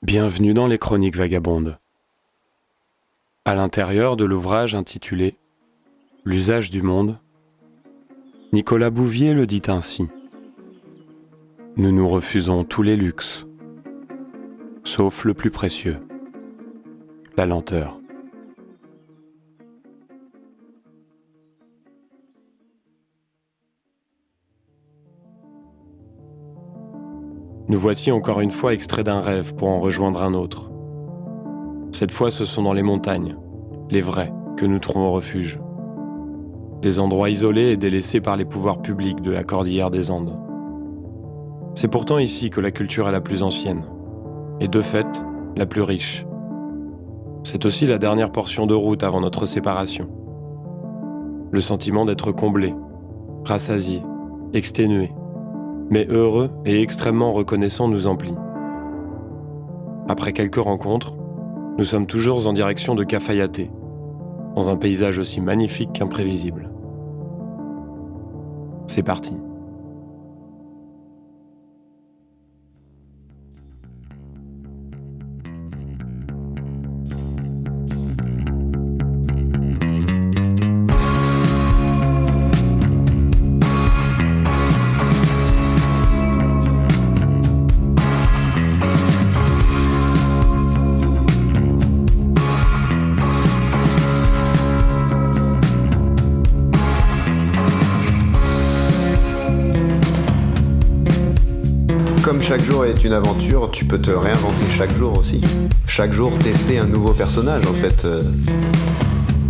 Bienvenue dans les Chroniques Vagabondes. À l'intérieur de l'ouvrage intitulé « L'usage du monde », Nicolas Bouvier le dit ainsi : « Nous nous refusons tous les luxes, sauf le plus précieux, la lenteur. » Nous voici encore une fois extraits d'un rêve pour en rejoindre un autre. Cette fois, ce sont dans les montagnes, les vrais, que nous trouvons refuge. Des endroits isolés et délaissés par les pouvoirs publics de la cordillère des Andes. C'est pourtant ici que la culture est la plus ancienne, et de fait, la plus riche. C'est aussi la dernière portion de route avant notre séparation. Le sentiment d'être comblé, rassasié, exténué, mais heureux et extrêmement reconnaissant nous emplit. Après quelques rencontres, nous sommes toujours en direction de Cafayate, dans un paysage aussi magnifique qu'imprévisible. C'est parti. Comme chaque jour est une aventure, tu peux te réinventer chaque jour aussi. Chaque jour, tester un nouveau personnage, en fait.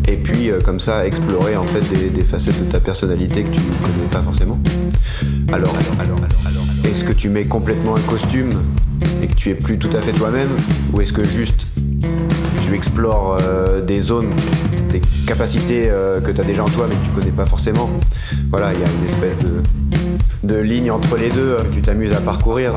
Et puis, comme ça, explorer, en fait, des facettes de ta personnalité que tu ne connais pas forcément. Alors, est-ce que tu mets complètement un costume et que tu es plus tout à fait toi-même ? Ou est-ce que juste tu explores des zones, des capacités que tu as déjà en toi mais que tu connais pas forcément ? Voilà, il y a une espèce de ligne entre les deux que tu t'amuses à parcourir.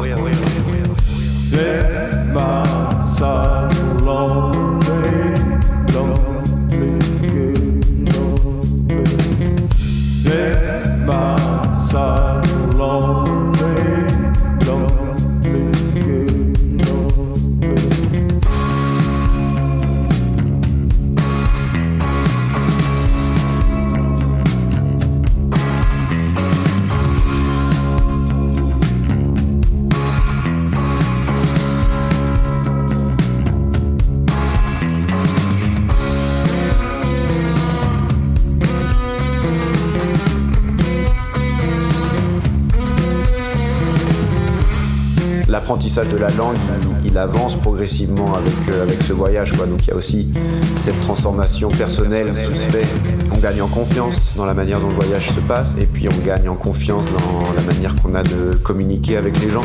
L'apprentissage de la langue, il avance progressivement avec ce voyage, quoi. Donc il y a aussi cette transformation personnelle qui se fait. On gagne en confiance dans la manière dont le voyage se passe, et puis on gagne en confiance dans la manière qu'on a de communiquer avec les gens.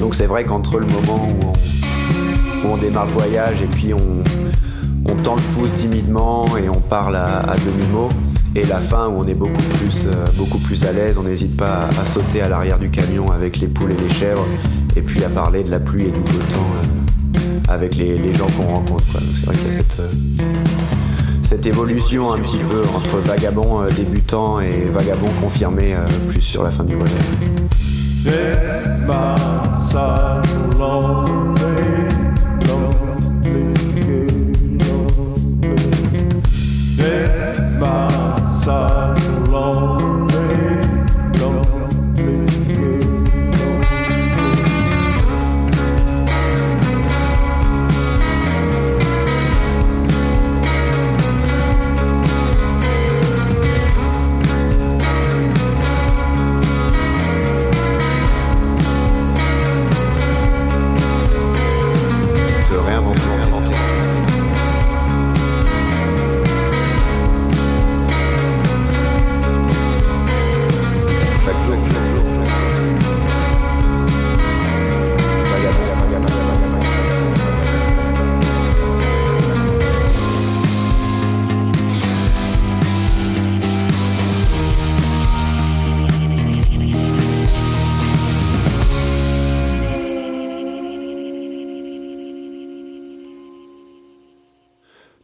Donc c'est vrai qu'entre le moment où on démarre le voyage et puis on tend le pouce timidement et on parle à demi-mot, et la fin où on est beaucoup plus à l'aise, on n'hésite pas à sauter à l'arrière du camion avec les poules et les chèvres, et puis à parler de la pluie et du beau temps avec les gens qu'on rencontre, quoi. Donc c'est vrai qu'il y a cette évolution un petit peu entre vagabond débutant et vagabond confirmé plus sur la fin du voyage.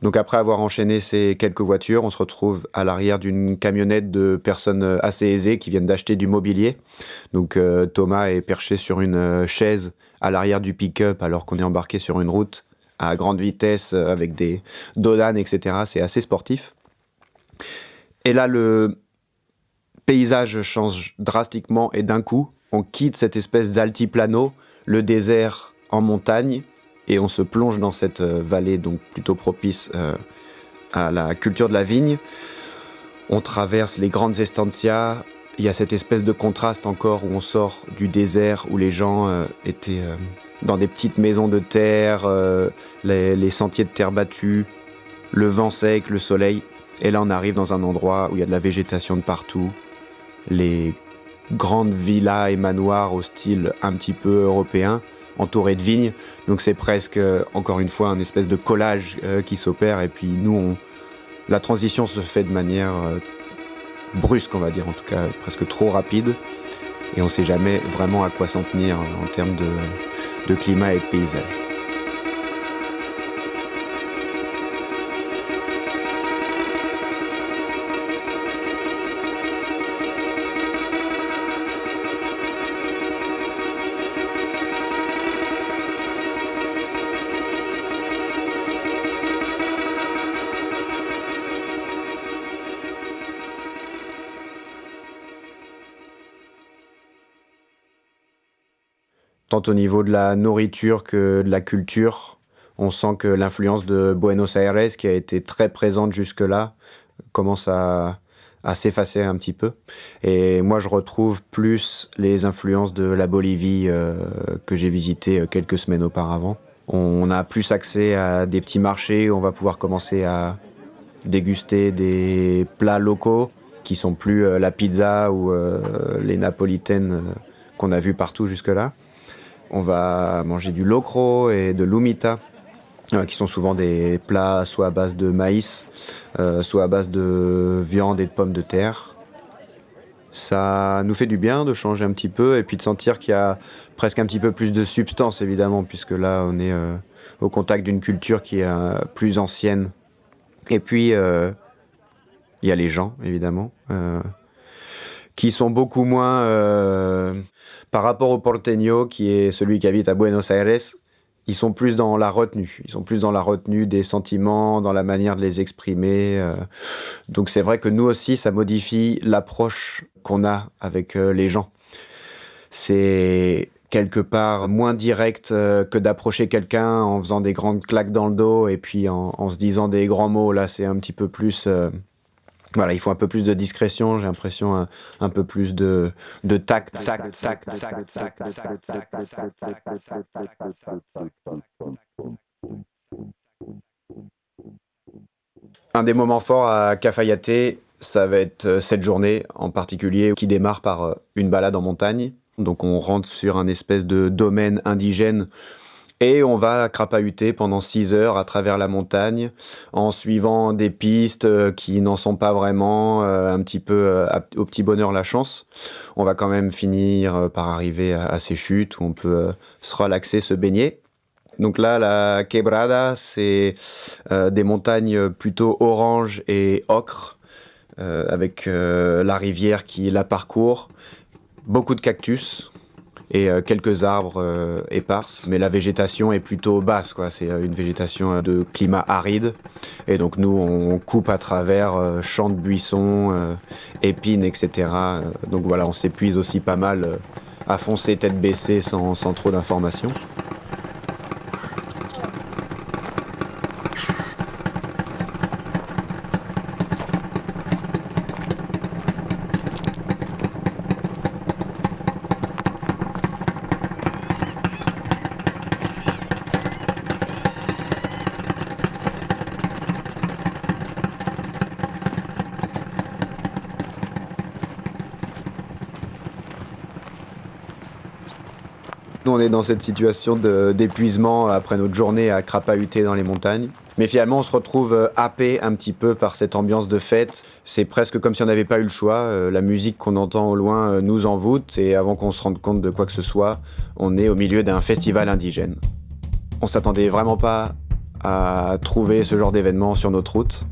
Donc après avoir enchaîné ces quelques voitures, on se retrouve à l'arrière d'une camionnette de personnes assez aisées qui viennent d'acheter du mobilier. Donc Thomas est perché sur une chaise à l'arrière du pick-up alors qu'on est embarqué sur une route à grande vitesse avec des dodanes, etc. C'est assez sportif. Et là, le paysage change drastiquement et d'un coup, on quitte cette espèce d'altiplano, le désert en montagne, et on se plonge dans cette vallée donc plutôt propice à la culture de la vigne. On traverse les grandes estancias. Il y a cette espèce de contraste encore où on sort du désert où les gens étaient dans des petites maisons de terre, les sentiers de terre battue, le vent sec, le soleil. Et là, on arrive dans un endroit où il y a de la végétation de partout, les grandes villas et manoirs au style un petit peu européen, entourés de vignes. Donc c'est presque, encore une fois, un espèce de collage qui s'opère. Et puis nous, la transition se fait de manière brusque, on va dire, en tout cas presque trop rapide. Et on ne sait jamais vraiment à quoi s'en tenir en termes de climat et de paysage. Tant au niveau de la nourriture que de la culture, on sent que l'influence de Buenos Aires, qui a été très présente jusque-là, commence à s'effacer un petit peu. Et moi, je retrouve plus les influences de la Bolivie que j'ai visité quelques semaines auparavant. On a plus accès à des petits marchés où on va pouvoir commencer à déguster des plats locaux qui sont plus la pizza ou les napolitaines qu'on a vues partout jusque-là. On va manger du locro et de l'humita, qui sont souvent des plats soit à base de maïs, soit à base de viande et de pommes de terre. Ça nous fait du bien de changer un petit peu et puis de sentir qu'il y a presque un petit peu plus de substance, évidemment, puisque là, on est au contact d'une culture qui est plus ancienne. Et puis, il y a les gens, évidemment, qui sont beaucoup moins... par rapport au porteño, qui est celui qui habite à Buenos Aires, ils sont plus dans la retenue. Ils sont plus dans la retenue des sentiments, dans la manière de les exprimer. Donc c'est vrai que nous aussi, ça modifie l'approche qu'on a avec les gens. C'est quelque part moins direct que d'approcher quelqu'un en faisant des grandes claques dans le dos et puis en se disant des grands mots. Là, c'est un petit peu plus... Voilà, il faut un peu plus de discrétion, j'ai l'impression un peu plus de tact. Un des moments forts à Cafayate, ça va être cette journée en particulier qui démarre par une balade en montagne. Donc on rentre sur un espèce de domaine indigène et on va crapahuter pendant 6 heures à travers la montagne en suivant des pistes qui n'en sont pas vraiment, un petit peu au petit bonheur la chance. On va quand même finir par arriver à ces chutes où on peut se relaxer, se baigner. Donc là, la Quebrada, c'est des montagnes plutôt orange et ocre, avec la rivière qui la parcourt, beaucoup de cactus et quelques arbres éparses, mais la végétation est plutôt basse, quoi. C'est une végétation de climat aride, et donc nous on coupe à travers champs de buissons, épines, etc. Donc voilà, on s'épuise aussi pas mal à foncer tête baissée sans trop d'informations. Nous, on est dans cette situation d'épuisement après notre journée à crapahuter dans les montagnes. Mais finalement, on se retrouve happé un petit peu par cette ambiance de fête. C'est presque comme si on n'avait pas eu le choix. La musique qu'on entend au loin nous envoûte. Et avant qu'on se rende compte de quoi que ce soit, on est au milieu d'un festival indigène. On s'attendait vraiment pas à trouver ce genre d'événement sur notre route.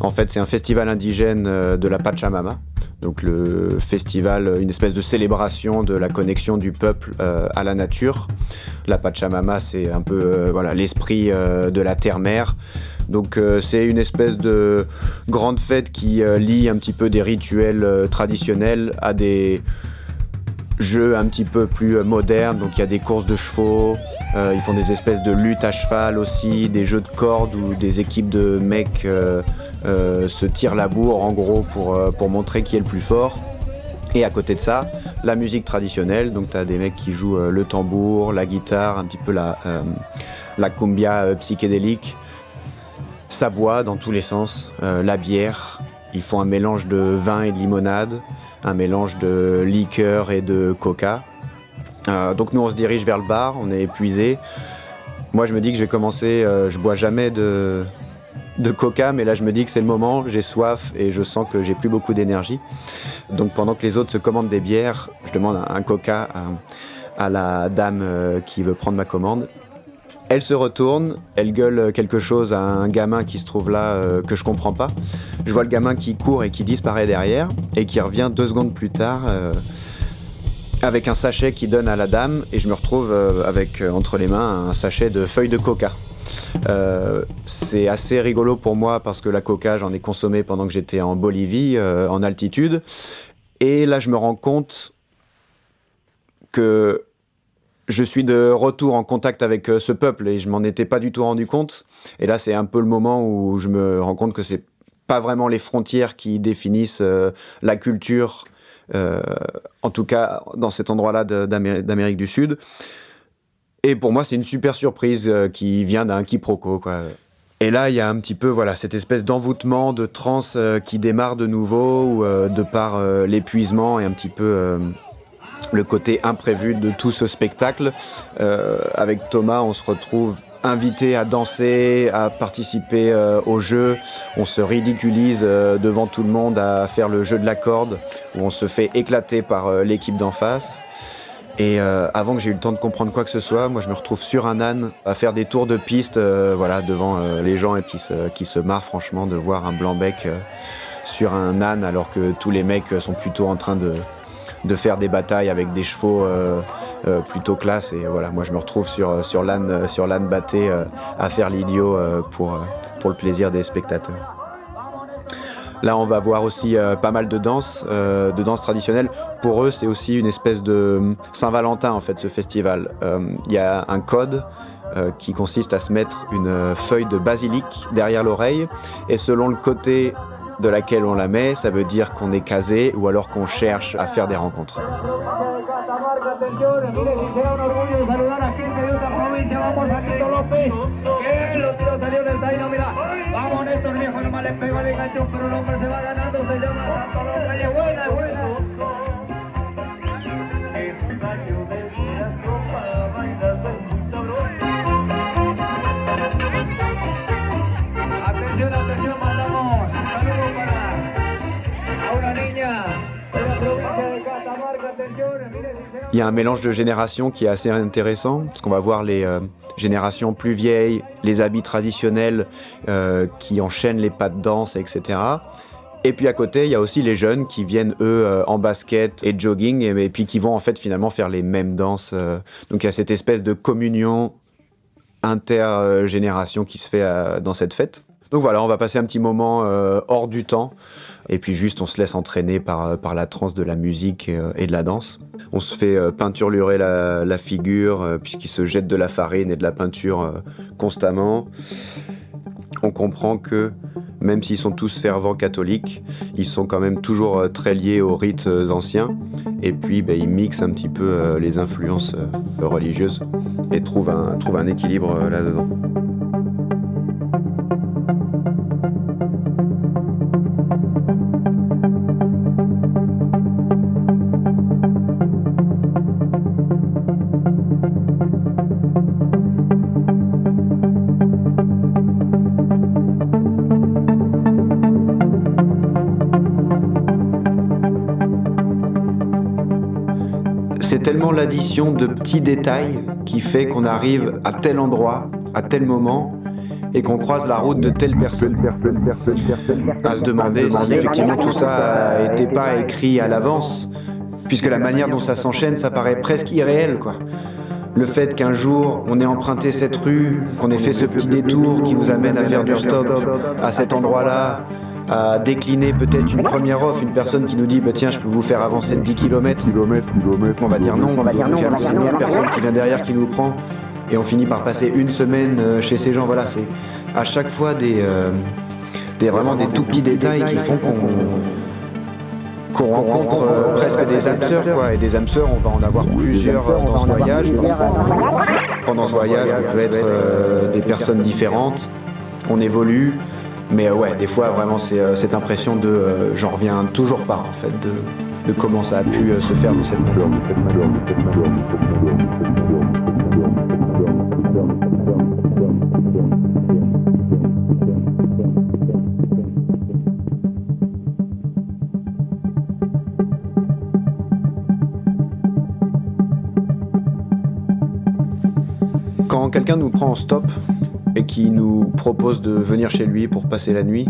En fait, c'est un festival indigène de la Pachamama. Donc le festival, une espèce de célébration de la connexion du peuple à la nature. La Pachamama, c'est un peu l'esprit de la terre-mère. Donc c'est une espèce de grande fête qui lie un petit peu des rituels traditionnels à des jeux un petit peu plus modernes. Donc il y a des courses de chevaux, ils font des espèces de luttes à cheval aussi, des jeux de cordes où des équipes de mecs se tirent la bourre en gros pour montrer qui est le plus fort. Et à côté de ça, la musique traditionnelle, donc tu as des mecs qui jouent le tambour, la guitare, un petit peu la cumbia psychédélique. Ça boit dans tous les sens, la bière, ils font un mélange de vin et de limonade, un mélange de liqueur et de coca. Donc nous on se dirige vers le bar, on est épuisé. Moi je me dis que je vais commencer, je bois jamais de coca, mais là je me dis que c'est le moment, j'ai soif et je sens que j'ai plus beaucoup d'énergie. Donc pendant que les autres se commandent des bières, je demande un coca à la dame qui veut prendre ma commande. Elle se retourne, elle gueule quelque chose à un gamin qui se trouve là que je comprends pas. Je vois le gamin qui court et qui disparaît derrière et qui revient 2 secondes plus tard avec un sachet qu'il donne à la dame et je me retrouve avec entre les mains un sachet de feuilles de coca. C'est assez rigolo pour moi parce que la coca j'en ai consommé pendant que j'étais en Bolivie en altitude et là je me rends compte que je suis de retour en contact avec ce peuple et je m'en étais pas du tout rendu compte. Et là, c'est un peu le moment où je me rends compte que c'est pas vraiment les frontières qui définissent la culture, en tout cas dans cet endroit-là d'Amérique du Sud. Et pour moi, c'est une super surprise qui vient d'un quiproquo, quoi. Et là, il y a un petit peu cette espèce d'envoûtement, de transe qui démarre de nouveau, où, de par l'épuisement et un petit peu le côté imprévu de tout ce spectacle. Avec Thomas, on se retrouve invité à danser, à participer au jeu. On se ridiculise devant tout le monde à faire le jeu de la corde, où on se fait éclater par l'équipe d'en face. Et avant que j'ai eu le temps de comprendre quoi que ce soit, moi je me retrouve sur un âne à faire des tours de piste devant les gens et puis qui se marrent franchement de voir un blanc-bec sur un âne alors que tous les mecs sont plutôt en train de faire des batailles avec des chevaux plutôt classe. Et voilà, moi je me retrouve sur l'âne batté à faire l'idiot pour le plaisir des spectateurs. Là, on va voir aussi pas mal de danse traditionnelle. Pour eux, c'est aussi une espèce de Saint-Valentin, en fait, ce festival. Il y a un code qui consiste à se mettre une feuille de basilic derrière l'oreille. Et selon le côté de laquelle on la met, ça veut dire qu'on est casé ou alors qu'on cherche à faire des rencontres. Il y a un mélange de générations qui est assez intéressant, parce qu'on va voir les générations plus vieilles, les habits traditionnels qui enchaînent les pas de danse, etc. Et puis à côté, il y a aussi les jeunes qui viennent, eux, en basket et jogging, et puis qui vont en fait finalement faire les mêmes danses. Donc il y a cette espèce de communion intergénération qui se fait dans cette fête. Donc voilà, on va passer un petit moment hors du temps, et puis juste on se laisse entraîner par la transe de la musique et de la danse. On se fait peinturlurer la figure, puisqu'il se jette de la farine et de la peinture constamment. On comprend que, même s'ils sont tous fervents catholiques, ils sont quand même toujours très liés aux rites anciens, et puis ils mixent un petit peu les influences religieuses, et trouvent un équilibre là-dedans. C'est tellement l'addition de petits détails qui fait qu'on arrive à tel endroit, à tel moment, et qu'on croise la route de telle personne. À se demander si effectivement tout ça n'était pas écrit à l'avance, puisque la manière dont ça s'enchaîne, ça paraît presque irréel, quoi. Le fait qu'un jour, on ait emprunté cette rue, qu'on ait fait ce petit détour qui nous amène à faire du stop à cet endroit-là, à décliner peut-être une première offre, une personne qui nous dit tiens, je peux vous faire avancer de 10 km. On va dire non, finalement c'est une autre personne qui vient derrière qui nous prend, et on finit par passer une semaine chez ces gens. Voilà, c'est à chaque fois vraiment des tout petits détails qui font qu'on rencontre presque des âmes sœurs, quoi. Et des âmes sœurs, on va en avoir plusieurs dans ce voyage, parce que pendant ce voyage, on peut être des personnes différentes, on évolue, mais ouais, des fois, vraiment, c'est cette impression de j'en reviens toujours pas, en fait, de comment ça a pu se faire de cette manière. Quand quelqu'un nous prend en stop et qui nous propose de venir chez lui pour passer la nuit,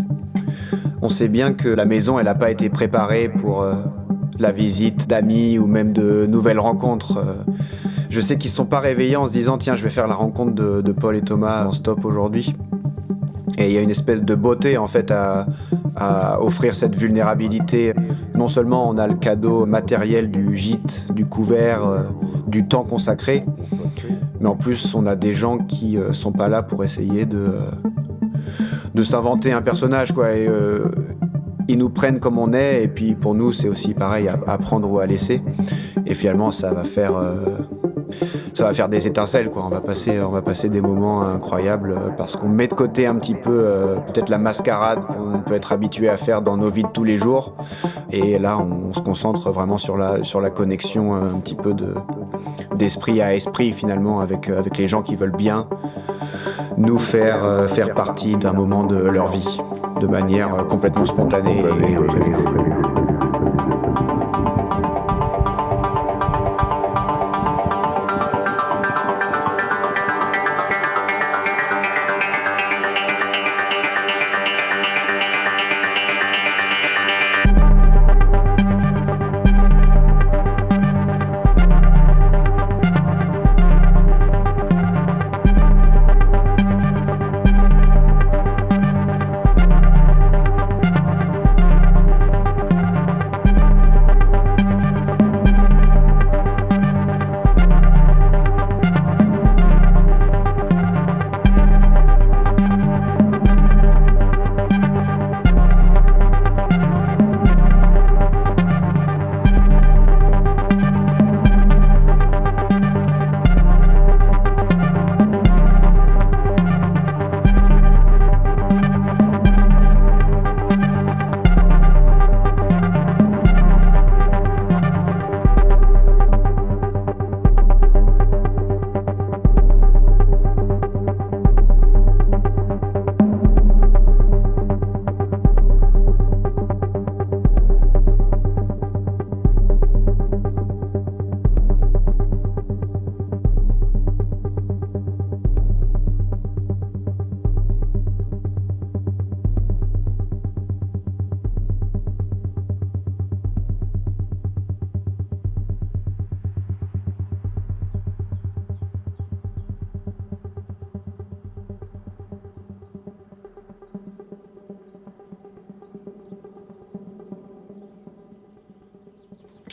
on sait bien que la maison, elle n'a pas été préparée pour la visite d'amis ou même de nouvelles rencontres. Je sais qu'ils ne se sont pas réveillés en se disant tiens, je vais faire la rencontre de Paul et Thomas en stop aujourd'hui. Et il y a une espèce de beauté en fait à offrir cette vulnérabilité. Non seulement on a le cadeau matériel du gîte, du couvert, du temps consacré, mais en plus on a des gens qui sont pas là pour essayer de s'inventer un personnage, quoi. Et, ils nous prennent comme on est, et puis pour nous c'est aussi pareil, à prendre ou à laisser. Et finalement ça va faire des étincelles, quoi. On va passer des moments incroyables parce qu'on met de côté un petit peu peut-être la mascarade qu'on peut être habitué à faire dans nos vies de tous les jours. Et là, on se concentre vraiment sur la connexion un petit peu d'esprit à esprit finalement avec les gens qui veulent bien nous faire partie d'un moment de leur vie de manière complètement spontanée et imprévue.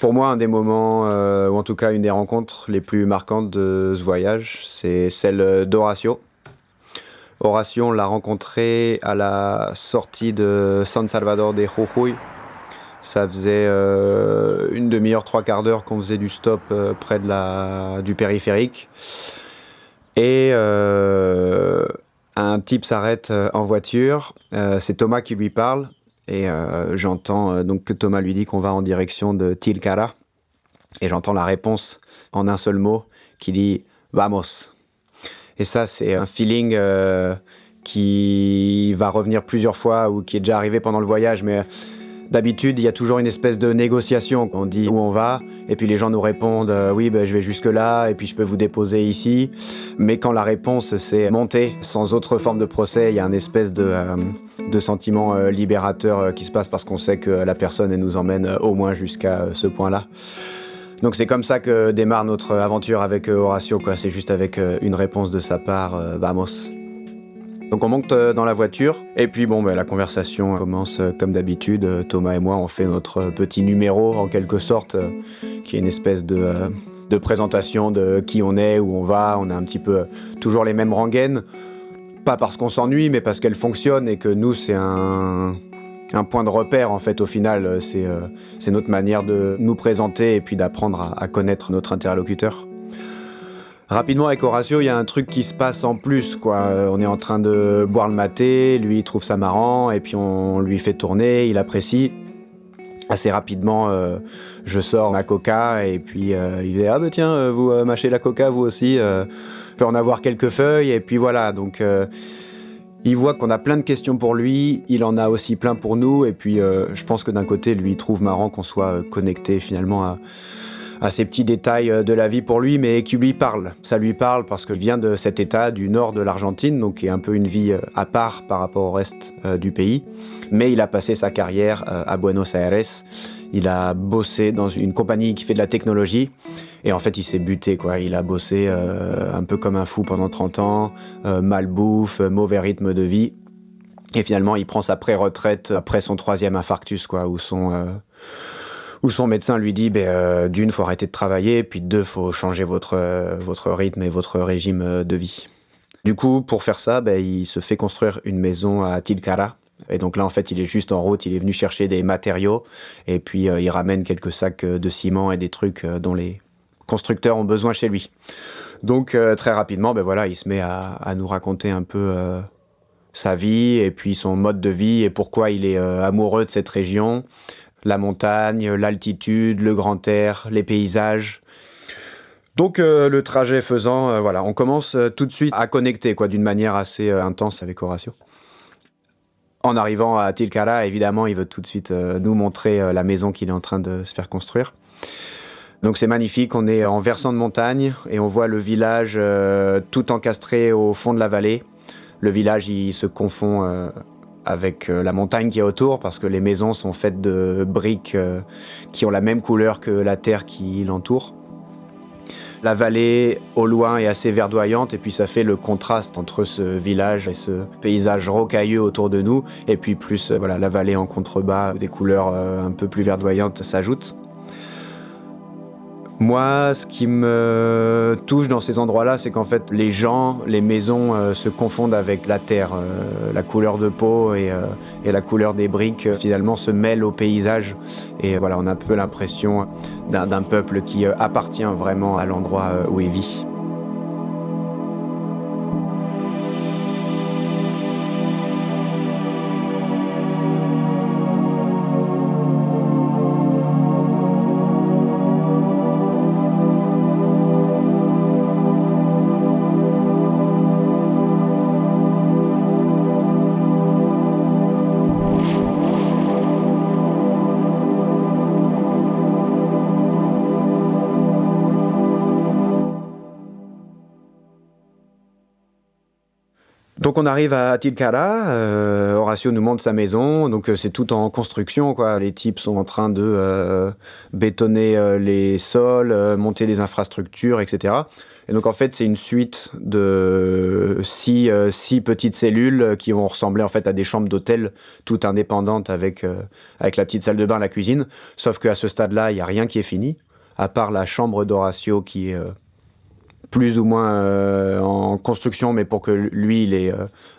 Pour moi, un des moments, ou en tout cas une des rencontres les plus marquantes de ce voyage, c'est celle d'Horacio. Horacio, on l'a rencontré à la sortie de San Salvador de Jujuy. Ça faisait une demi-heure, trois quarts d'heure qu'on faisait du stop près du périphérique. Et un type s'arrête en voiture, c'est Thomas qui lui parle. Et j'entends donc que Thomas lui dit qu'on va en direction de Tilcara. Et j'entends la réponse en un seul mot qui dit « Vamos ». Et ça, c'est un feeling qui va revenir plusieurs fois ou qui est déjà arrivé pendant le voyage. Mais D'habitude, il y a toujours une espèce de négociation. On dit où on va, et puis les gens nous répondent oui, je vais jusque là, et puis je peux vous déposer ici. Mais quand la réponse c'est monter, sans autre forme de procès, il y a un espèce de sentiment libérateur qui se passe parce qu'on sait que la personne elle nous emmène au moins jusqu'à ce point-là. Donc c'est comme ça que démarre notre aventure avec Horacio, quoi. C'est juste avec une réponse de sa part, vamos. Donc on monte dans la voiture, et puis la conversation commence comme d'habitude. Thomas et moi, on fait notre petit numéro, en quelque sorte, qui est une espèce de présentation de qui on est, où on va. On a un petit peu toujours les mêmes rengaines, pas parce qu'on s'ennuie, mais parce qu'elles fonctionnent, et que nous, c'est un point de repère, en fait, au final. C'est notre manière de nous présenter, et puis d'apprendre à connaître notre interlocuteur. Rapidement, avec Horacio, il y a un truc qui se passe en plus, quoi. On est en train de boire le maté, lui il trouve ça marrant, et puis on lui fait tourner, il apprécie. Assez rapidement, je sors ma coca, et puis il dit « Ah bah tiens, vous mâchez la coca, vous aussi, on peut en avoir quelques feuilles », et puis voilà, donc il voit qu'on a plein de questions pour lui, il en a aussi plein pour nous, et puis je pense que d'un côté, lui, il trouve marrant qu'on soit connecté finalement à ces petits détails de la vie pour lui, mais qui lui parlent. Ça lui parle parce qu'il vient de cet état du nord de l'Argentine, donc qui est un peu une vie à part par rapport au reste du pays. Mais il a passé sa carrière à Buenos Aires. Il a bossé dans une compagnie qui fait de la technologie. Et en fait, il s'est buté, quoi. Il a bossé un peu comme un fou pendant 30 ans, malbouffe, mauvais rythme de vie. Et finalement, il prend sa pré-retraite après son 3e infarctus, quoi, où son médecin lui dit d'une, faut arrêter de travailler, puis deux, faut changer votre rythme et votre régime de vie. Du coup, pour faire ça, il se fait construire une maison à Tilcara. Et donc là, en fait, il est juste en route, il est venu chercher des matériaux, et puis il ramène quelques sacs de ciment et des trucs dont les constructeurs ont besoin chez lui. Donc très rapidement, il se met à nous raconter un peu sa vie, et puis son mode de vie, et pourquoi il est amoureux de cette région. La montagne, l'altitude, le grand air, les paysages. Donc le trajet faisant, on commence tout de suite à connecter, quoi, d'une manière assez intense avec Horacio. En arrivant à Tilcara, évidemment, il veut tout de suite nous montrer la maison qu'il est en train de se faire construire. Donc c'est magnifique, on est en versant de montagne et on voit le village tout encastré au fond de la vallée. Le village, il se confond avec la montagne qui est autour, parce que les maisons sont faites de briques qui ont la même couleur que la terre qui l'entoure. La vallée, au loin, est assez verdoyante, et puis ça fait le contraste entre ce village et ce paysage rocailleux autour de nous, et puis plus la vallée en contrebas, des couleurs un peu plus verdoyantes s'ajoutent. Moi, ce qui me touche dans ces endroits-là, c'est qu'en fait, les gens, les maisons se confondent avec la terre. La couleur de peau et la couleur des briques, finalement, se mêlent au paysage. Et on a un peu l'impression d'un peuple qui appartient vraiment à l'endroit où il vit. Donc on arrive à Tilcara, Horacio nous montre sa maison, donc c'est tout en construction, quoi. Les types sont en train de bétonner les sols, monter des infrastructures, etc. Et donc en fait c'est une suite de six petites cellules qui vont ressembler en fait à des chambres d'hôtel, toutes indépendantes avec la petite salle de bain, la cuisine. Sauf qu'à ce stade-là, il n'y a rien qui est fini, à part la chambre d'Horacio qui est plus ou moins en construction, mais pour que lui, il ait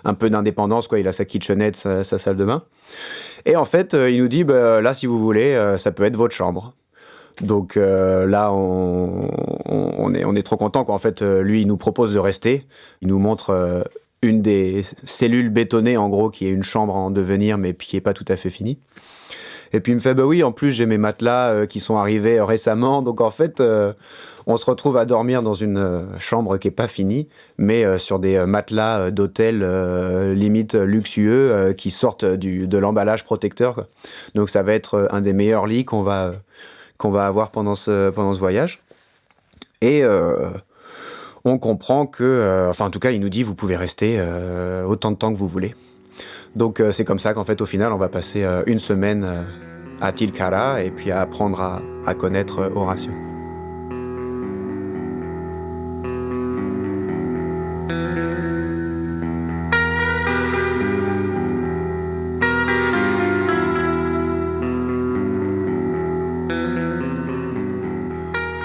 un peu d'indépendance, quoi. Il a sa kitchenette, sa salle de bain. Et en fait, il nous dit, là, si vous voulez, ça peut être votre chambre. Donc là, on est trop content, quoi. En fait, lui, il nous propose de rester. Il nous montre une des cellules bétonnées, en gros, qui est une chambre en devenir, mais qui n'est pas tout à fait finie. Et puis il me fait, bah oui, en plus j'ai mes matelas qui sont arrivés récemment, donc en fait on se retrouve à dormir dans une chambre qui est pas finie, mais sur des matelas d'hôtel limite luxueux qui sortent de l'emballage protecteur, quoi. Donc ça va être un des meilleurs lits qu'on va avoir pendant ce voyage. Et on comprend que, enfin en tout cas il nous dit vous pouvez rester autant de temps que vous voulez. Donc c'est comme ça qu'en fait au final on va passer une semaine à Tilcara et puis à apprendre à connaître Horacio.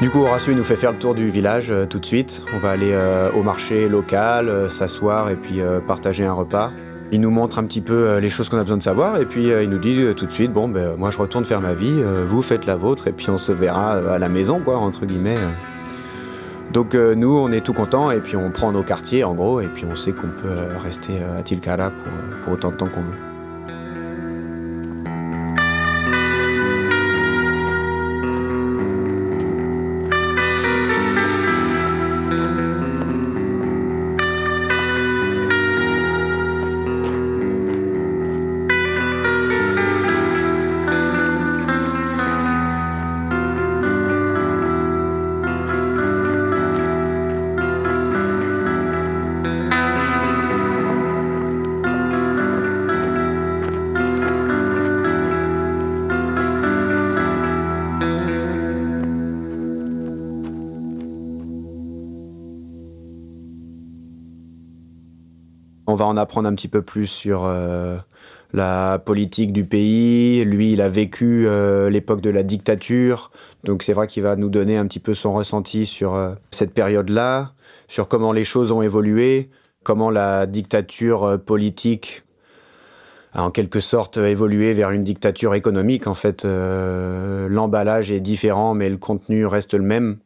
Du coup, Horacio il nous fait faire le tour du village tout de suite. On va aller au marché local, s'asseoir et puis partager un repas. Il nous montre un petit peu les choses qu'on a besoin de savoir et puis il nous dit tout de suite, bon, moi je retourne faire ma vie, vous faites la vôtre et puis on se verra à la maison, quoi, entre guillemets. Donc nous, on est tout contents et puis on prend nos quartiers en gros et puis on sait qu'on peut rester à Tilcara pour autant de temps qu'on veut. On va en apprendre un petit peu plus sur la politique du pays. Lui, il a vécu l'époque de la dictature. Donc c'est vrai qu'il va nous donner un petit peu son ressenti sur cette période-là, sur comment les choses ont évolué, comment la dictature politique a en quelque sorte évolué vers une dictature économique. En fait, l'emballage est différent, mais le contenu reste le même.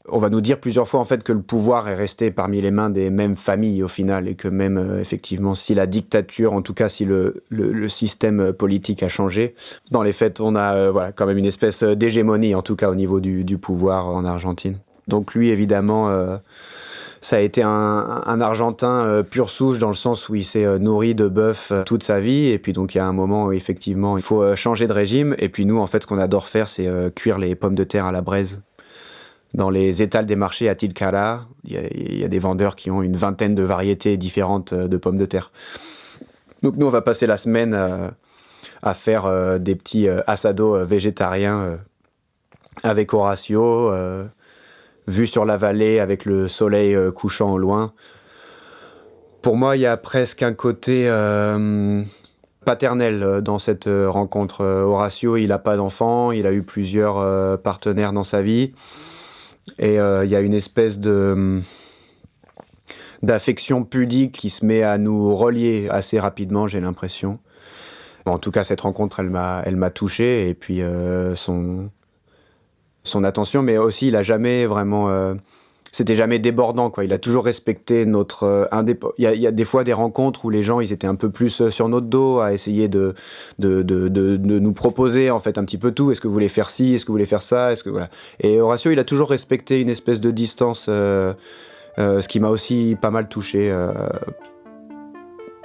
On va nous dire plusieurs fois en fait que le pouvoir est resté parmi les mains des mêmes familles au final et que même effectivement si la dictature, en tout cas si le système politique a changé, dans les faits on a quand même une espèce d'hégémonie en tout cas au niveau du pouvoir en Argentine. Donc lui évidemment ça a été un Argentin pure souche dans le sens où il s'est nourri de bœuf toute sa vie et puis donc il y a un moment où effectivement il faut changer de régime et puis nous en fait ce qu'on adore faire c'est cuire les pommes de terre à la braise. Dans les étals des marchés à Tilcara, il y a des vendeurs qui ont une vingtaine de variétés différentes de pommes de terre. Donc nous, on va passer la semaine à faire des petits asados végétariens avec Horacio, vue sur la vallée avec le soleil couchant au loin. Pour moi, il y a presque un côté paternel dans cette rencontre. Horacio, il n'a pas d'enfant, il a eu plusieurs partenaires dans sa vie. Et il y a une espèce d'affection pudique qui se met à nous relier assez rapidement, j'ai l'impression. En tout cas, cette rencontre, elle m'a touché. Et puis, son attention, mais aussi, il a jamais vraiment... c'était jamais débordant, quoi. Il a toujours respecté notre indépendance. Il y a des fois des rencontres où les gens, ils étaient un peu plus sur notre dos à essayer de nous proposer en fait un petit peu tout. Est-ce que vous voulez faire ci? Est-ce que vous voulez faire ça? Voilà. Et Horacio, il a toujours respecté une espèce de distance, ce qui m'a aussi pas mal touché,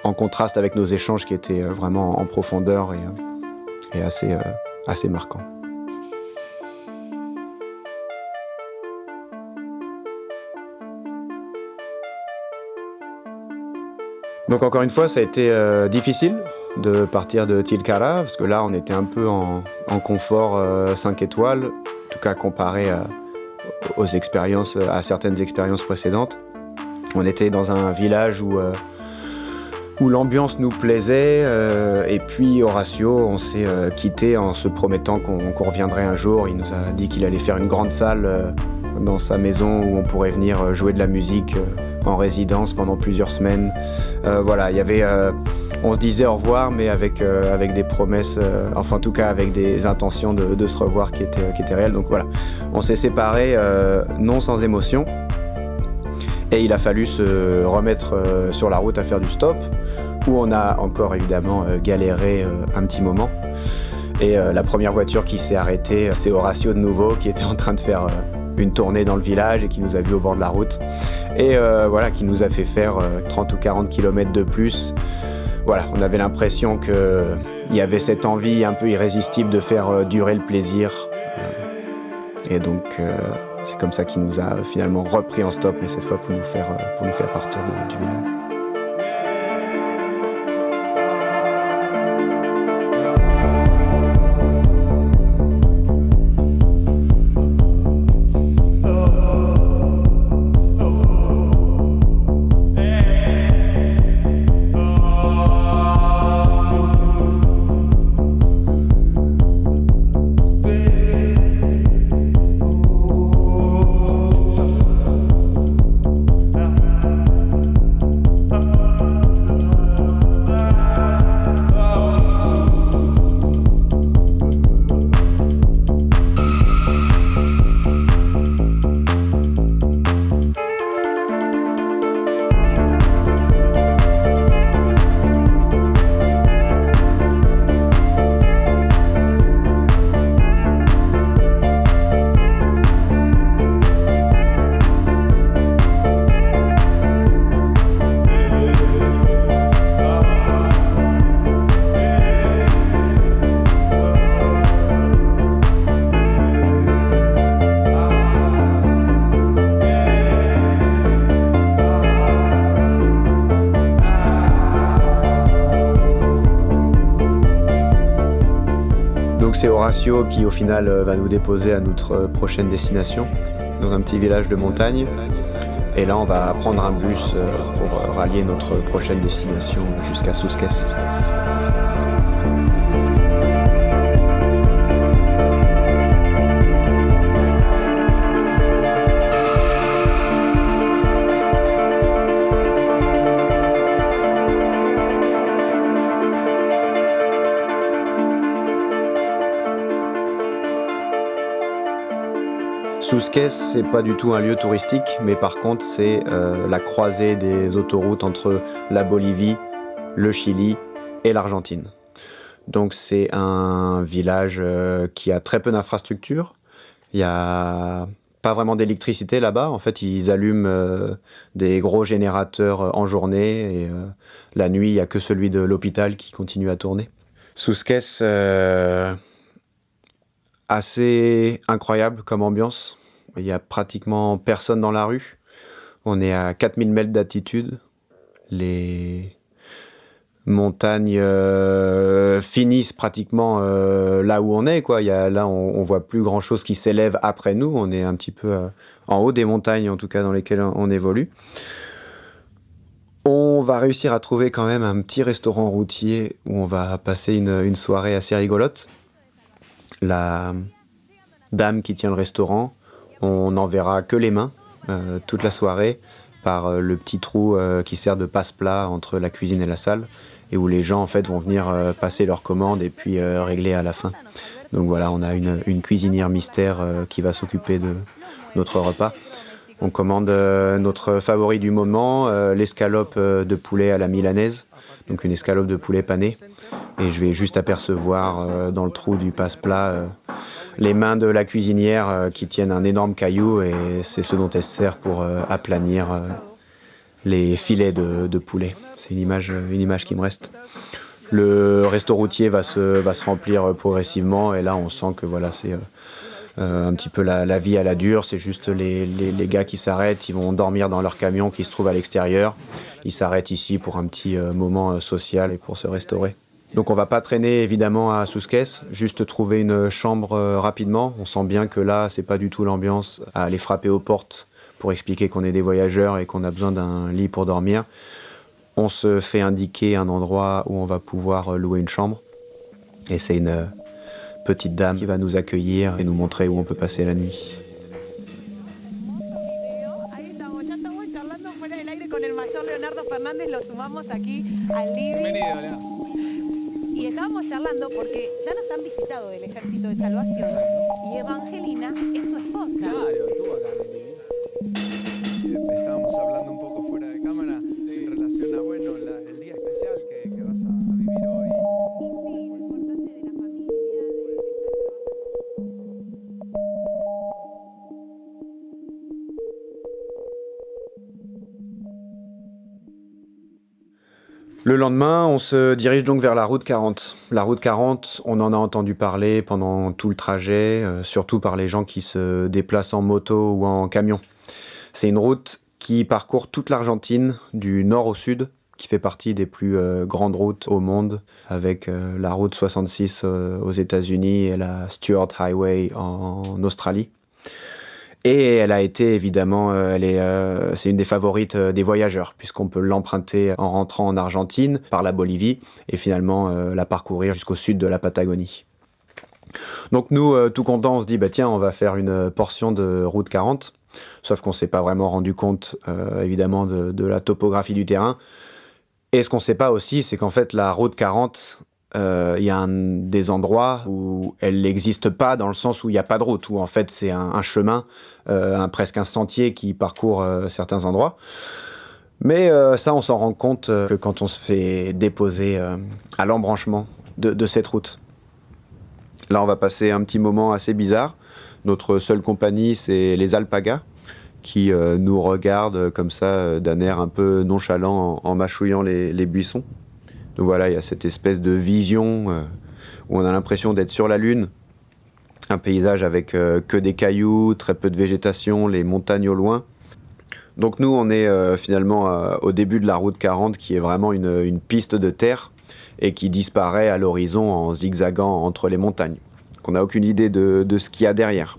en contraste avec nos échanges qui étaient vraiment en profondeur et assez marquants. Donc encore une fois, ça a été difficile de partir de Tilcara, parce que là, on était un peu en confort 5 étoiles, en tout cas comparé à certaines expériences précédentes. On était dans un village où l'ambiance nous plaisait, et puis Horacio, on s'est quitté en se promettant qu'on reviendrait un jour. Il nous a dit qu'il allait faire une grande salle dans sa maison où on pourrait venir jouer de la musique en résidence pendant plusieurs semaines. Voilà, il y avait, on se disait au revoir, mais avec des promesses, enfin en tout cas avec des intentions de se revoir qui étaient réelles. Donc voilà, on s'est séparés, non sans émotion. Et il a fallu se remettre sur la route à faire du stop, où on a encore évidemment galéré un petit moment. Et la première voiture qui s'est arrêtée, c'est Horacio de nouveau, qui était en train de faire une tournée dans le village et qui nous a vus au bord de la route. Et voilà, qui nous a fait faire 30 ou 40 km de plus. Voilà, on avait l'impression qu'il y avait cette envie un peu irrésistible de faire durer le plaisir. Et donc, c'est comme ça qu'il nous a finalement repris en stop, mais cette fois pour nous faire partir du village. Donc c'est Horacio qui au final va nous déposer à notre prochaine destination, dans un petit village de montagne. Et là on va prendre un bus pour rallier notre prochaine destination jusqu'à Susques. Susques, c'est pas du tout un lieu touristique, mais par contre c'est la croisée des autoroutes entre la Bolivie, le Chili et l'Argentine. Donc c'est un village qui a très peu d'infrastructures. Il n'y a pas vraiment d'électricité là-bas. En fait, ils allument des gros générateurs en journée et la nuit, il n'y a que celui de l'hôpital qui continue à tourner. Susques, assez incroyable comme ambiance. Il n'y a pratiquement personne dans la rue. On est à 4000 mètres d'altitude. Les montagnes finissent pratiquement là où on est, quoi. Là, on voit plus grand-chose qui s'élève après nous. On est un petit peu en haut des montagnes, en tout cas, dans lesquelles on évolue. On va réussir à trouver quand même un petit restaurant routier où on va passer une soirée assez rigolote. La dame qui tient le restaurant, on n'en verra que les mains toute la soirée par le petit trou qui sert de passe-plat entre la cuisine et la salle et où les gens en fait vont venir passer leurs commandes et puis régler à la fin. Donc voilà, on a une cuisinière mystère qui va s'occuper de notre repas. On commande notre favori du moment, l'escalope de poulet à la milanaise, donc une escalope de poulet pané. Et je vais juste apercevoir dans le trou du passe-plat les mains de la cuisinière qui tiennent un énorme caillou et c'est ce dont elle se sert pour aplanir les filets de poulet. C'est une image qui me reste. Le resto routier va se remplir progressivement et là on sent que voilà, c'est un petit peu la vie à la dure. C'est juste les gars qui s'arrêtent, ils vont dormir dans leur camion qui se trouve à l'extérieur. Ils s'arrêtent ici pour un petit moment social et pour se restaurer. Donc on va pas traîner évidemment à Susques, juste trouver une chambre rapidement. On sent bien que là, c'est pas du tout l'ambiance à aller frapper aux portes pour expliquer qu'on est des voyageurs et qu'on a besoin d'un lit pour dormir. On se fait indiquer un endroit où on va pouvoir louer une chambre. Et c'est une petite dame qui va nous accueillir et nous montrer où on peut passer la nuit. Y estábamos charlando porque ya nos han visitado del Ejército de Salvación y Evangelina es su esposa. Claro, estuvo acá en estábamos hablando un poco fuera de cámara en relación a bueno, el día especial que vas a vivir hoy. Y sí, lo importante de la familia, Le lendemain, on se dirige donc vers la route 40. La route 40, on en a entendu parler pendant tout le trajet, surtout par les gens qui se déplacent en moto ou en camion. C'est une route qui parcourt toute l'Argentine, du nord au sud, qui fait partie des plus grandes routes au monde, avec la route 66 aux États-Unis et la Stuart Highway en Australie. Et elle a été évidemment, c'est une des favorites des voyageurs, puisqu'on peut l'emprunter en rentrant en Argentine, par la Bolivie, et finalement la parcourir jusqu'au sud de la Patagonie. Donc nous, tout contents, on se dit, tiens, on va faire une portion de route 40, sauf qu'on ne s'est pas vraiment rendu compte, évidemment, de la topographie du terrain. Et ce qu'on ne sait pas aussi, c'est qu'en fait, la route 40... il y a des endroits où elle n'existe pas, dans le sens où il n'y a pas de route, où en fait c'est un chemin, presque un sentier qui parcourt certains endroits. Mais ça, on s'en rend compte que quand on se fait déposer à l'embranchement de cette route. Là, on va passer un petit moment assez bizarre. Notre seule compagnie, c'est les alpagas, qui nous regardent comme ça d'un air un peu nonchalant en mâchouillant les buissons. Donc voilà, il y a cette espèce de vision où on a l'impression d'être sur la Lune. Un paysage avec que des cailloux, très peu de végétation, les montagnes au loin. Donc nous, on est finalement au début de la route 40, qui est vraiment une piste de terre et qui disparaît à l'horizon en zigzagant entre les montagnes. Donc on n'a aucune idée de ce qu'il y a derrière.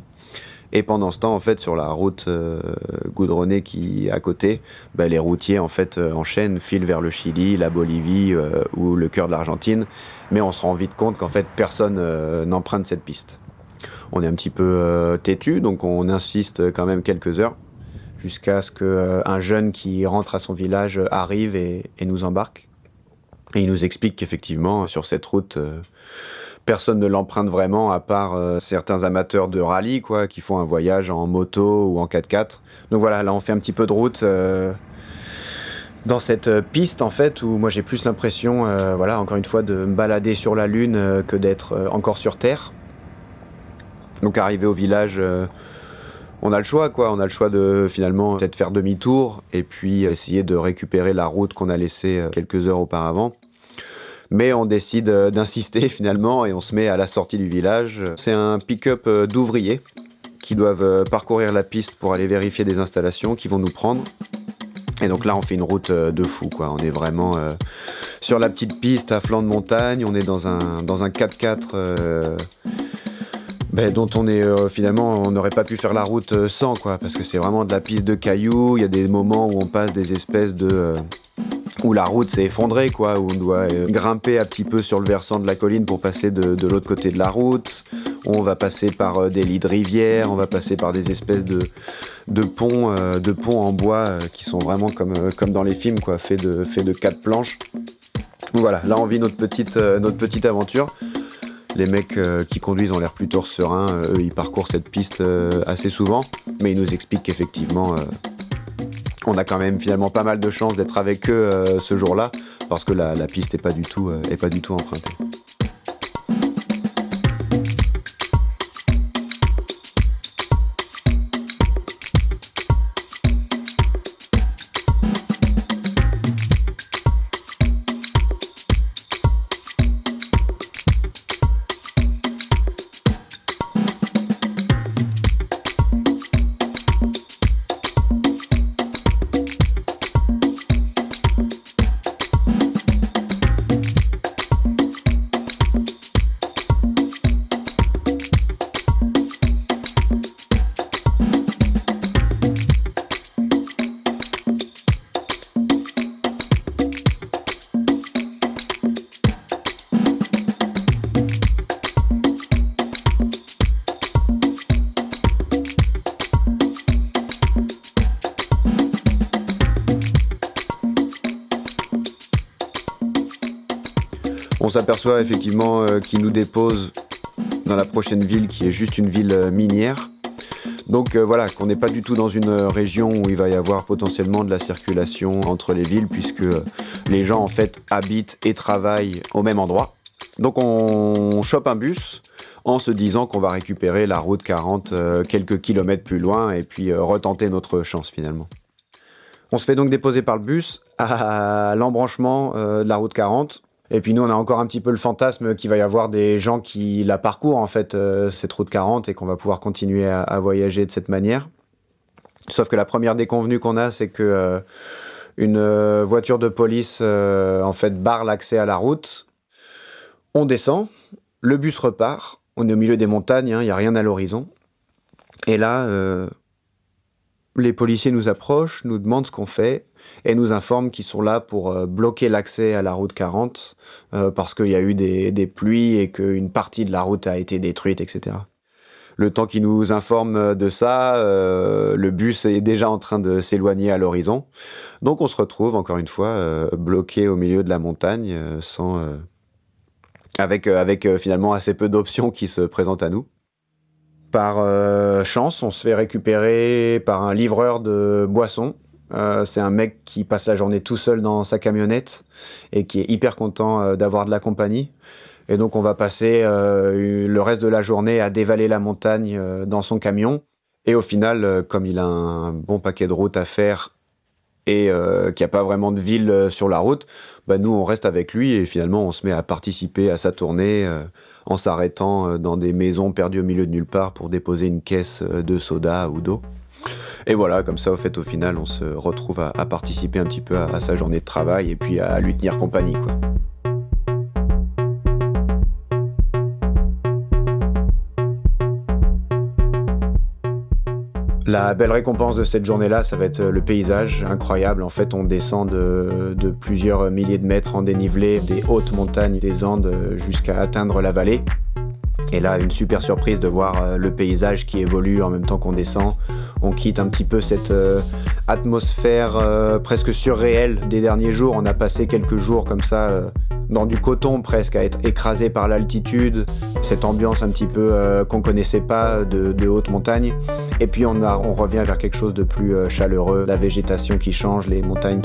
Et pendant ce temps, en fait, sur la route goudronnée qui est à côté, les routiers en fait enchaînent, filent vers le Chili, la Bolivie ou le cœur de l'Argentine. Mais on se rend vite compte qu'en fait, personne n'emprunte cette piste. On est un petit peu têtu, donc on insiste quand même quelques heures, jusqu'à ce qu'un jeune qui rentre à son village arrive et nous embarque. Et il nous explique qu'effectivement, sur cette route... personne ne l'emprunte vraiment, à part certains amateurs de rallye, qui font un voyage en moto ou en 4x4. Donc voilà, là on fait un petit peu de route dans cette piste, en fait, où moi j'ai plus l'impression, encore une fois, de me balader sur la Lune que d'être encore sur Terre. Donc arrivé au village, on a le choix, on a le choix de finalement peut-être faire demi-tour et puis essayer de récupérer la route qu'on a laissée quelques heures auparavant. Mais on décide d'insister finalement et on se met à la sortie du village. C'est un pick-up d'ouvriers qui doivent parcourir la piste pour aller vérifier des installations, qui vont nous prendre. Et donc là, on fait une route de fou, On est vraiment sur la petite piste à flanc de montagne. On est dans un 4x4 dont on est finalement, on n'aurait pas pu faire la route sans, parce que c'est vraiment de la piste de cailloux. Il y a des moments où on passe des espèces de... où la route s'est effondrée, où on doit grimper un petit peu sur le versant de la colline pour passer de l'autre côté de la route. On va passer par des lits de rivière, on va passer par des espèces de ponts en bois qui sont vraiment comme dans les films, faits de 4 planches. Donc voilà, là on vit notre petite aventure. Les mecs qui conduisent ont l'air plutôt sereins, eux ils parcourent cette piste assez souvent, mais ils nous expliquent qu'effectivement... on a quand même finalement pas mal de chance d'être avec eux ce jour-là, parce que la piste n'est pas du tout empruntée. On s'aperçoit effectivement qu'il nous dépose dans la prochaine ville qui est juste une ville minière. Donc voilà, qu'on n'est pas du tout dans une région où il va y avoir potentiellement de la circulation entre les villes, puisque les gens en fait habitent et travaillent au même endroit. Donc on chope un bus en se disant qu'on va récupérer la route 40 quelques kilomètres plus loin et puis retenter notre chance finalement. On se fait donc déposer par le bus à l'embranchement de la route 40. Et puis nous, on a encore un petit peu le fantasme qu'il va y avoir des gens qui la parcourent, en fait, cette route 40, et qu'on va pouvoir continuer à voyager de cette manière. Sauf que la première déconvenue qu'on a, c'est que une voiture de police, en fait, barre l'accès à la route. On descend, le bus repart, on est au milieu des montagnes, il n'y a rien à l'horizon. Et là, les policiers nous approchent, nous demandent ce qu'on fait et nous informent qu'ils sont là pour bloquer l'accès à la route 40 parce qu'il y a eu des pluies et qu'une partie de la route a été détruite, etc. Le temps qu'ils nous informent de ça, le bus est déjà en train de s'éloigner à l'horizon. Donc on se retrouve encore une fois bloqué au milieu de la montagne avec finalement assez peu d'options qui se présentent à nous. Par chance, on se fait récupérer par un livreur de boissons. C'est un mec qui passe la journée tout seul dans sa camionnette et qui est hyper content d'avoir de la compagnie. Et donc on va passer le reste de la journée à dévaler la montagne dans son camion. Et au final, comme il a un bon paquet de routes à faire et qu'il n'y a pas vraiment de ville sur la route, nous on reste avec lui et finalement on se met à participer à sa tournée en s'arrêtant dans des maisons perdues au milieu de nulle part pour déposer une caisse de soda ou d'eau. Et voilà, comme ça, au final, on se retrouve à participer un petit peu à sa journée de travail et puis à lui tenir compagnie, quoi. La belle récompense de cette journée-là, ça va être le paysage incroyable. En fait, on descend de plusieurs milliers de mètres en dénivelé, des hautes montagnes des Andes jusqu'à atteindre la vallée. Et là, une super surprise de voir le paysage qui évolue en même temps qu'on descend. On quitte un petit peu cette atmosphère presque surréelle des derniers jours. On a passé quelques jours comme ça, dans du coton presque, à être écrasé par l'altitude. Cette ambiance un petit peu qu'on connaissait pas de haute montagne. Et puis on revient vers quelque chose de plus chaleureux. La végétation qui change, les montagnes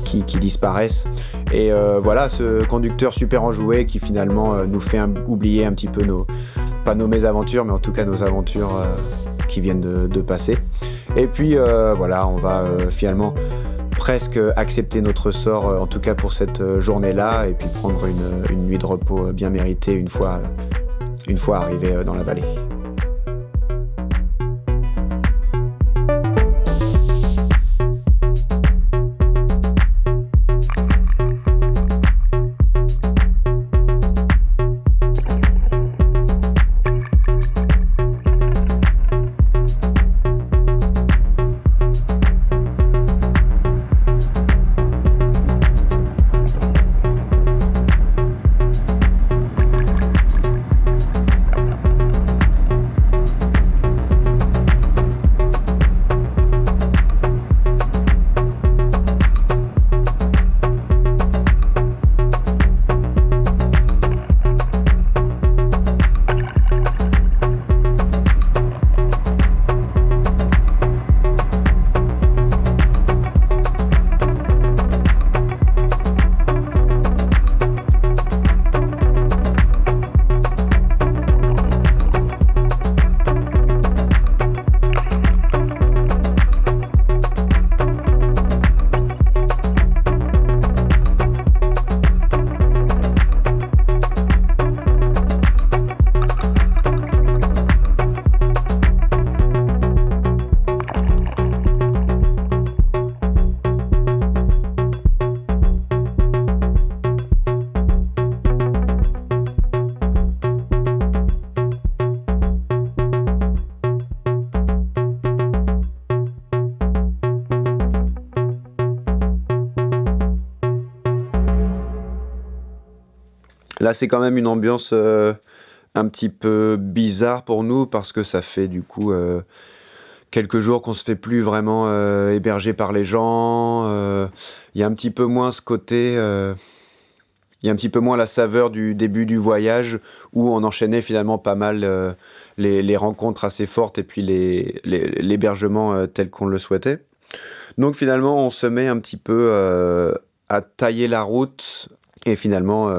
qui disparaissent. Et voilà, ce conducteur super enjoué qui finalement nous fait oublier un petit peu pas nos mésaventures, mais en tout cas nos aventures qui viennent de passer. Et puis voilà, on va finalement presque accepter notre sort, en tout cas pour cette journée-là, et puis prendre une nuit de repos bien méritée une fois arrivé dans la vallée. Là, c'est quand même une ambiance un petit peu bizarre pour nous parce que ça fait du coup quelques jours qu'on se fait plus vraiment héberger par les gens. Il y a un petit peu moins ce côté... Il y a un petit peu moins la saveur du début du voyage où on enchaînait finalement pas mal les rencontres assez fortes et puis l'hébergement tel qu'on le souhaitait. Donc finalement, on se met un petit peu à tailler la route et finalement,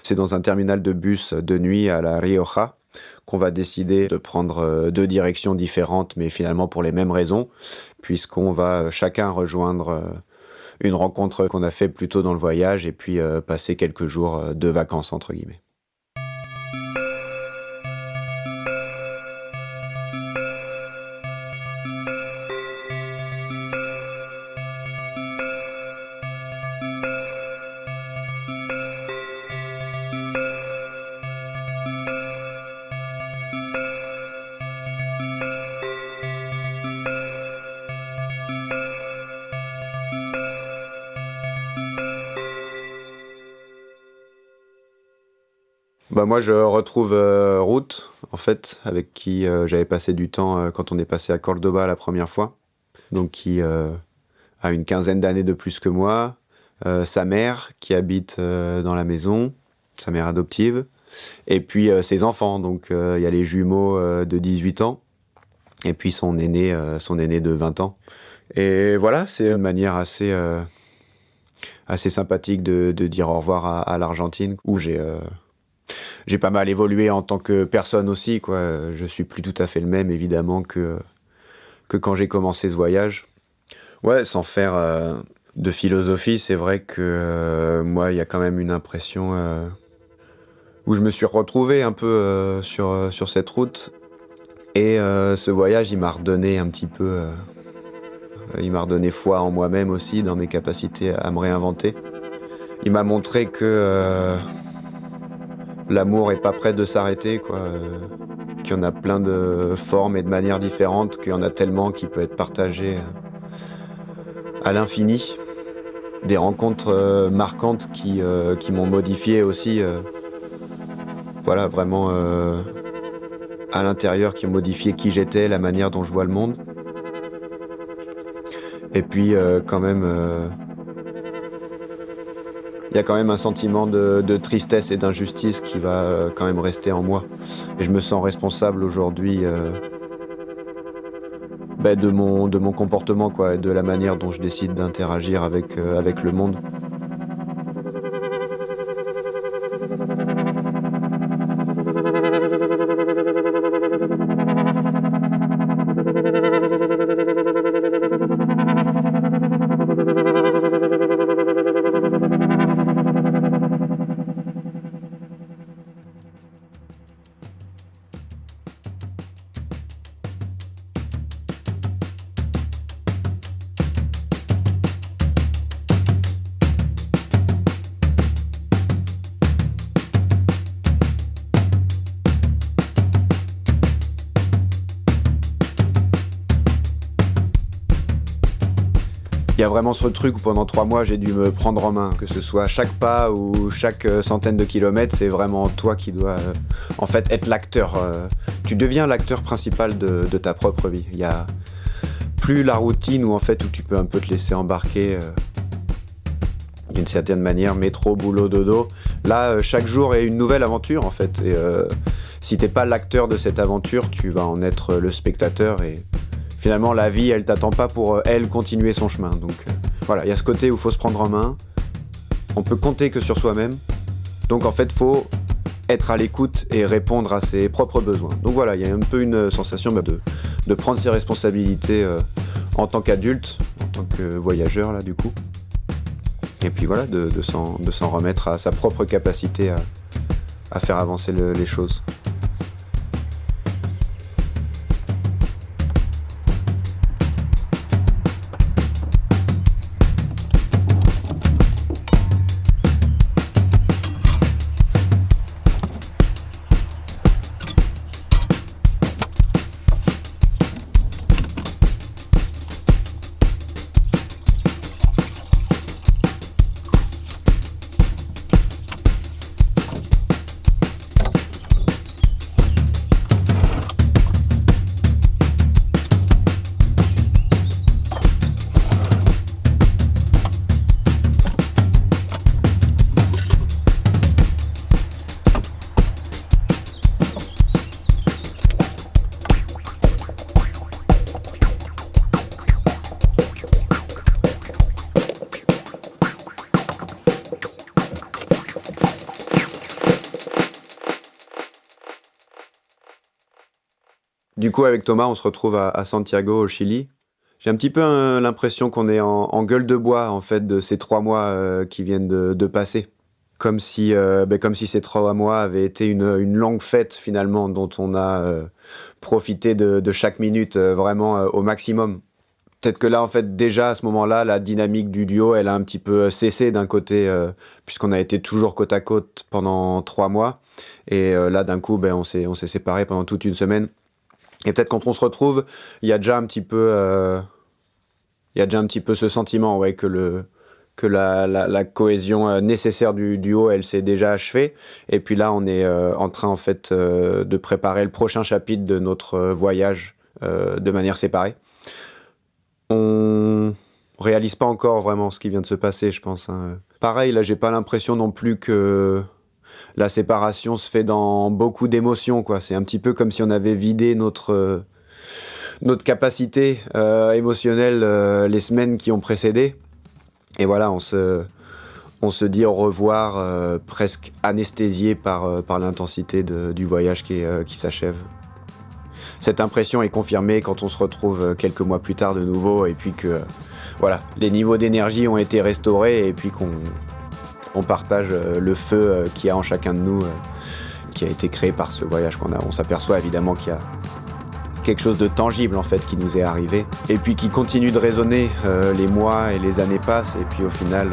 c'est dans un terminal de bus de nuit à La Rioja qu'on va décider de prendre 2 directions différentes, mais finalement pour les mêmes raisons, puisqu'on va chacun rejoindre une rencontre qu'on a fait plus tôt dans le voyage et puis passer quelques jours de vacances, entre guillemets. Moi, je retrouve Ruth, en fait, avec qui j'avais passé du temps quand on est passé à Cordoba la première fois. Donc, qui a une quinzaine d'années de plus que moi. Sa mère, qui habite dans la maison, sa mère adoptive. Et puis ses enfants. Donc, il y a les jumeaux de 18 ans. Et puis son aîné de 20 ans. Et voilà, c'est une manière assez sympathique de dire au revoir à l'Argentine, où j'ai pas mal évolué en tant que personne aussi, quoi. Je suis plus tout à fait le même, évidemment, que quand j'ai commencé ce voyage. Ouais, sans faire de philosophie, c'est vrai que moi, il y a quand même une impression où je me suis retrouvé un peu sur cette route. Et ce voyage, il m'a redonné un petit peu... il m'a redonné foi en moi-même aussi, dans mes capacités à me réinventer. Il m'a montré que... l'amour est pas prêt de s'arrêter, quoi. Qu'il y en a plein de formes et de manières différentes, qu'il y en a tellement qui peut être partagé à l'infini. Des rencontres marquantes qui m'ont modifié aussi. Voilà, vraiment à l'intérieur, qui ont modifié qui j'étais, la manière dont je vois le monde. Et puis quand même... il y a quand même un sentiment de tristesse et d'injustice qui va quand même rester en moi. Et je me sens responsable aujourd'hui de mon comportement, quoi, et de la manière dont je décide d'interagir avec le monde. Il y a vraiment ce truc où pendant 3 mois j'ai dû me prendre en main, que ce soit chaque pas ou chaque centaine de kilomètres, c'est vraiment toi qui dois en fait être l'acteur. Tu deviens l'acteur principal de ta propre vie. Il y a plus la routine où tu peux un peu te laisser embarquer d'une certaine manière, métro, boulot, dodo. Là, chaque jour est une nouvelle aventure en fait. Et si t'es pas l'acteur de cette aventure, tu vas en être le spectateur et finalement, la vie, elle t'attend pas pour, elle, continuer son chemin. Donc voilà, il y a ce côté où il faut se prendre en main. On peut compter que sur soi-même. Donc en fait, il faut être à l'écoute et répondre à ses propres besoins. Donc voilà, il y a un peu une sensation de prendre ses responsabilités en tant qu'adulte, en tant que voyageur, là, du coup. Et puis voilà, de s'en remettre à sa propre capacité à faire avancer les choses. Du coup, avec Thomas, on se retrouve à Santiago, au Chili. J'ai un petit peu l'impression qu'on est en gueule de bois, en fait, de ces 3 mois qui viennent de passer. Comme si ces 3 mois avaient été une longue fête, finalement, dont on a profité de chaque minute vraiment au maximum. Peut-être que là, en fait, déjà, à ce moment-là, la dynamique du duo, elle a un petit peu cessé d'un côté, puisqu'on a été toujours côte à côte pendant 3 mois. Et là, d'un coup, on s'est séparés pendant toute une semaine. Et peut-être quand on se retrouve, il y a déjà un petit peu ce sentiment, ouais, que la cohésion nécessaire du duo, elle s'est déjà achevée. Et puis là, on est en train, en fait, de préparer le prochain chapitre de notre voyage de manière séparée. On réalise pas encore vraiment ce qui vient de se passer, je pense. Pareil, là, j'ai pas l'impression non plus que la séparation se fait dans beaucoup d'émotions, quoi. C'est un petit peu comme si on avait vidé notre capacité émotionnelle les semaines qui ont précédé. Et voilà, on se dit au revoir presque anesthésié par l'intensité du voyage qui s'achève. Cette impression est confirmée quand on se retrouve quelques mois plus tard de nouveau, et puis que les niveaux d'énergie ont été restaurés, et puis qu'on partage le feu qu'il y a en chacun de nous, qui a été créé par ce voyage qu'on a. On s'aperçoit évidemment qu'il y a quelque chose de tangible en fait qui nous est arrivé, et puis qui continue de résonner. Les mois et les années passent, et puis au final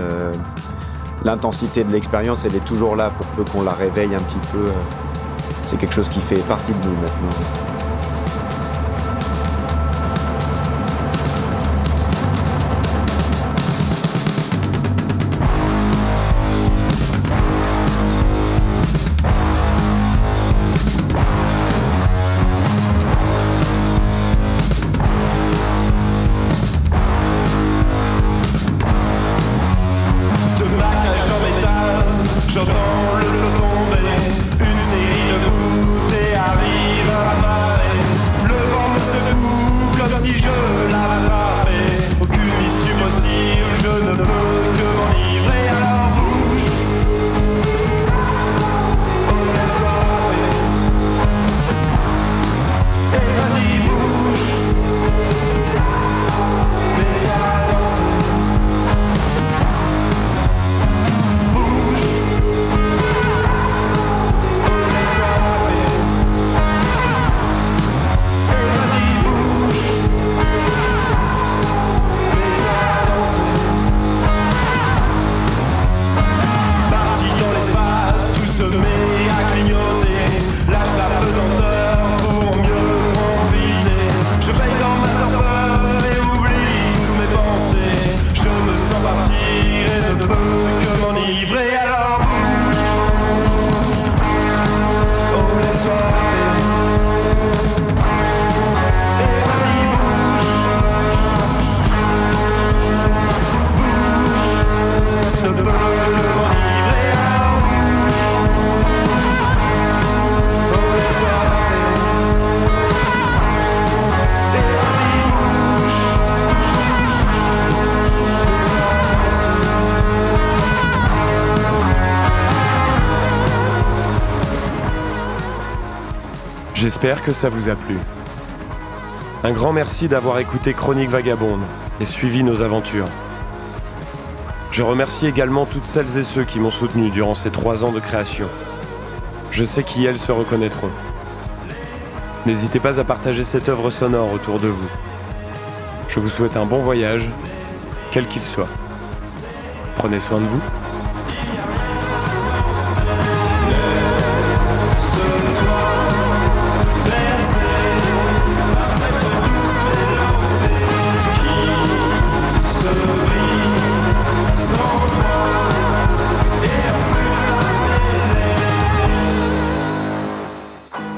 l'intensité de l'expérience, elle est toujours là pour peu qu'on la réveille un petit peu. C'est quelque chose qui fait partie de nous maintenant. J'espère que ça vous a plu. Un grand merci d'avoir écouté Chronique Vagabonde et suivi nos aventures. Je remercie également toutes celles et ceux qui m'ont soutenu durant ces 3 ans de création. Je sais qui elles se reconnaîtront. N'hésitez pas à partager cette œuvre sonore autour de vous. Je vous souhaite un bon voyage, quel qu'il soit. Prenez soin de vous.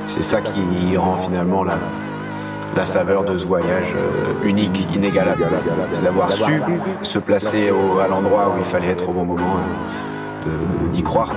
C'est ça qui rend finalement la saveur de ce voyage unique, inégalable. C'est d'avoir su se placer à l'endroit où il fallait être au bon moment, d'y croire.